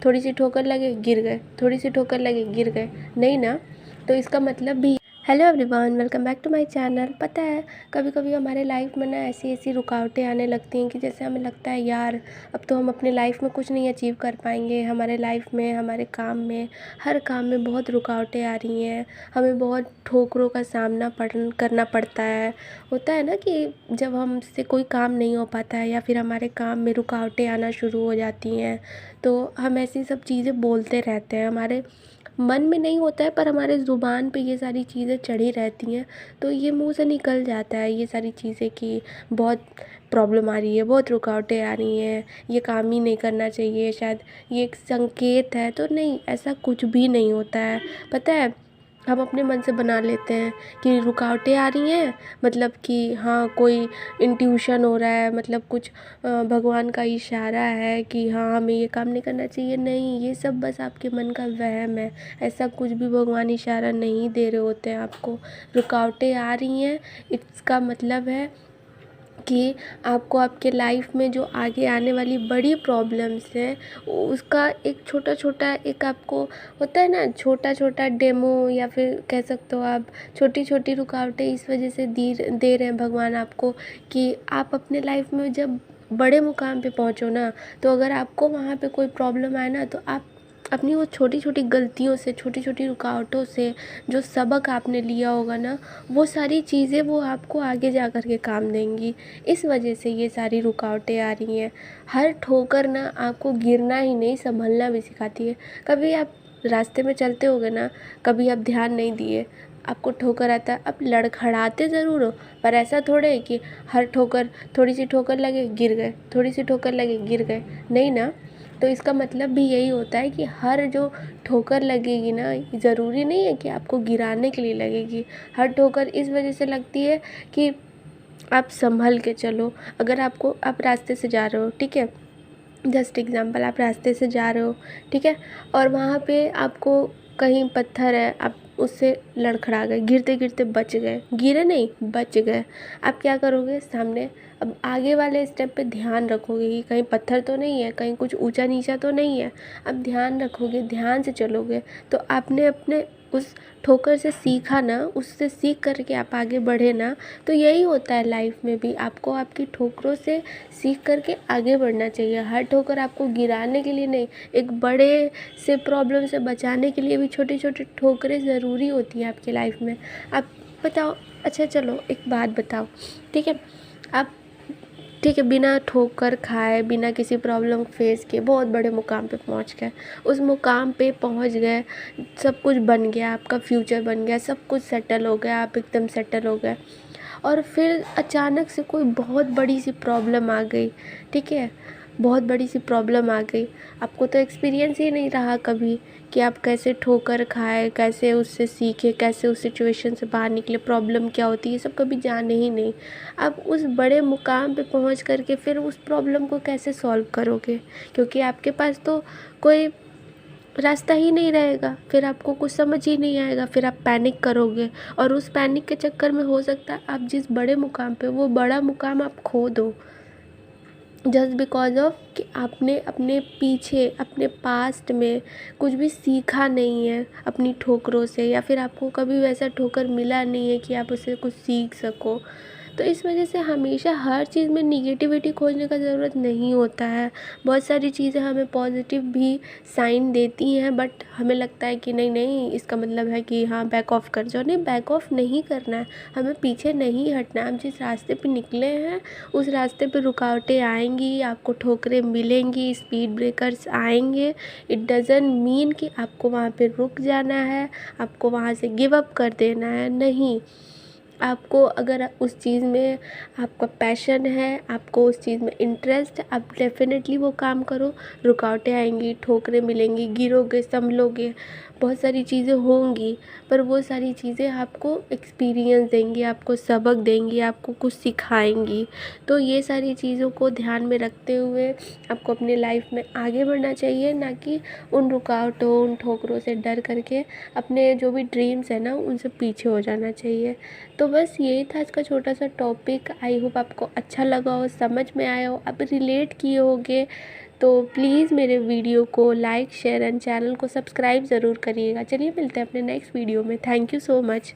थोड़ी सी ठोकर लगे गिर गए, थोड़ी सी ठोकर लगे गिर गए, नहीं ना। तो इसका मतलब भी hello everyone, welcome back to my channel. पता है कभी कभी हमारे लाइफ में ना ऐसी ऐसी रुकावटें आने लगती हैं कि जैसे हमें लगता है यार अब तो हम अपने लाइफ में कुछ नहीं अचीव कर पाएंगे। हमारे लाइफ में, हमारे काम में, हर काम में बहुत रुकावटें आ रही हैं। हमें बहुत ठोकरों का सामना करना पड़ता है। होता है ना कि जब हमसे कोई काम नहीं हो पाता है या फिर हमारे काम में रुकावटें आना शुरू हो जाती हैं तो हम ऐसी सब चीज़ें बोलते रहते हैं। हमारे मन में नहीं होता है पर हमारे ज़ुबान पे ये सारी चीज़ें चढ़ी रहती हैं। तो ये मुंह से निकल जाता है ये सारी चीज़ें कि बहुत प्रॉब्लम आ रही है, बहुत रुकावटें आ रही हैं, ये काम ही नहीं करना चाहिए, शायद ये एक संकेत है। तो नहीं, ऐसा कुछ भी नहीं होता है। पता है हम अपने मन से बना लेते हैं कि रुकावटें आ रही हैं मतलब कि हाँ कोई इंट्यूशन हो रहा है, मतलब कुछ भगवान का इशारा है कि हाँ हमें ये काम नहीं करना चाहिए। नहीं, ये सब बस आपके मन का वहम है। ऐसा कुछ भी भगवान इशारा नहीं दे रहे होते हैं आपको। रुकावटें आ रही हैं, इसका मतलब है कि आपको आपके लाइफ में जो आगे आने वाली बड़ी प्रॉब्लम्स हैं उसका एक छोटा छोटा एक आपको होता है ना, छोटा छोटा डेमो, या फिर कह सकते हो आप छोटी छोटी रुकावटें इस वजह से दे रहे हैं भगवान आपको कि आप अपने लाइफ में जब बड़े मुकाम पे पहुँचो ना, तो अगर आपको वहाँ पे कोई प्रॉब्लम आए ना तो आप अपनी वो छोटी छोटी गलतियों से, छोटी छोटी रुकावटों से जो सबक आपने लिया होगा ना, वो सारी चीज़ें वो आपको आगे जा कर के काम देंगी। इस वजह से ये सारी रुकावटें आ रही हैं। हर ठोकर ना आपको गिरना ही नहीं, संभलना भी सिखाती है। कभी आप रास्ते में चलते होगे ना, कभी आप ध्यान नहीं दिए, आपको ठोकर आता है, आप लड़खड़ाते ज़रूर हो पर ऐसा थोड़े है कि हर ठोकर, थोड़ी सी ठोकर लगे गिर गए, थोड़ी सी ठोकर लगे गिर गए, नहीं ना। तो इसका मतलब भी यही होता है कि हर जो ठोकर लगेगी ना, ज़रूरी नहीं है कि आपको गिराने के लिए लगेगी। हर ठोकर इस वजह से लगती है कि आप संभल के चलो। अगर आप रास्ते से जा रहे हो, ठीक है, जस्ट एग्जांपल, आप रास्ते से जा रहे हो, ठीक है, और वहाँ पे आपको कहीं पत्थर है, आप उससे लड़खड़ा गए, गिरते गिरते बच गए, गिरे नहीं बच गए। आप क्या करोगे सामने, अब आगे वाले स्टेप पे ध्यान रखोगे कि कहीं पत्थर तो नहीं है, कहीं कुछ ऊंचा नीचा तो नहीं है। अब ध्यान रखोगे, ध्यान से चलोगे तो आपने अपने उस ठोकर से सीखा ना, उससे सीख करके आप आगे बढ़े ना। तो यही होता है लाइफ में भी, आपको आपकी ठोकरों से सीख करके आगे बढ़ना चाहिए। हर ठोकर आपको गिराने के लिए नहीं, एक बड़े से प्रॉब्लम से बचाने के लिए भी छोटी छोटी ठोकरें ज़रूरी होती हैं आपकी लाइफ में। आप बताओ, अच्छा चलो एक बात बताओ, ठीक है, आप ठीक है बिना ठोकर खाए, बिना किसी प्रॉब्लम फेस किए बहुत बड़े मुकाम पे पहुंच गए, उस मुकाम पे पहुंच गए, सब कुछ बन गया, आपका फ्यूचर बन गया, सब कुछ सेटल हो गया, आप एकदम सेटल हो गए, और फिर अचानक से कोई बहुत बड़ी सी प्रॉब्लम आ गई, ठीक है, बहुत बड़ी सी प्रॉब्लम आ गई। आपको तो एक्सपीरियंस ही नहीं रहा कभी कि आप कैसे ठोकर खाए, कैसे उससे सीखे, कैसे उस सिचुएशन से बाहर निकले, प्रॉब्लम क्या होती है, ये सब कभी जाने ही नहीं। आप उस बड़े मुकाम पे पहुंच करके फिर उस प्रॉब्लम को कैसे सॉल्व करोगे, क्योंकि आपके पास तो कोई रास्ता ही नहीं रहेगा, फिर आपको कुछ समझ ही नहीं आएगा, फिर आप पैनिक करोगे, और उस पैनिक के चक्कर में हो सकता है आप जिस बड़े मुकाम पे, वो बड़ा मुकाम आप खो दो, जस्ट बिकॉज ऑफ कि आपने अपने पीछे, अपने पास्ट में कुछ भी सीखा नहीं है अपनी ठोकरों से, या फिर आपको कभी वैसा ठोकर मिला नहीं है कि आप उससे कुछ सीख सको। तो इस वजह से हमेशा हर चीज़ में निगेटिविटी खोजने का ज़रूरत नहीं होता है। बहुत सारी चीज़ें हमें पॉजिटिव भी साइन देती हैं, बट हमें लगता है कि नहीं नहीं, इसका मतलब है कि हाँ बैक ऑफ कर जाओ। नहीं, बैक ऑफ नहीं करना है, हमें पीछे नहीं हटना है। हम जिस रास्ते पे निकले हैं उस रास्ते पे रुकावटें आएंगी, आपको ठोकरें मिलेंगी, स्पीड ब्रेकर्स आएंगे। इट डज़ंट मीन कि आपको वहाँ पे रुक जाना है, आपको वहाँ से गिव अप कर देना है, नहीं। आपको अगर उस चीज़ में आपका पैशन है, आपको उस चीज़ में इंटरेस्ट है, आप डेफिनेटली वो काम करो। रुकावटें आएंगी, ठोकरें मिलेंगी, गिरोगे, संभलोगे, बहुत सारी चीज़ें होंगी, पर वो सारी चीज़ें आपको एक्सपीरियंस देंगी, आपको सबक देंगी, आपको कुछ सिखाएंगी। तो ये सारी चीज़ों को ध्यान में रखते हुए आपको अपनी लाइफ में आगे बढ़ना चाहिए, ना कि उन रुकावटों, उन ठोकरों से डर करके अपने जो भी ड्रीम्स है ना उनसे पीछे हो जाना चाहिए। तो बस यही था आज का छोटा सा टॉपिक। आई होप आपको अच्छा लगा हो, समझ में आया हो, आप रिलेट किए होगे। तो प्लीज़ मेरे वीडियो को लाइक शेयर एंड चैनल को सब्सक्राइब ज़रूर करिएगा। चलिए मिलते हैं अपने नेक्स्ट वीडियो में। Thank you so much.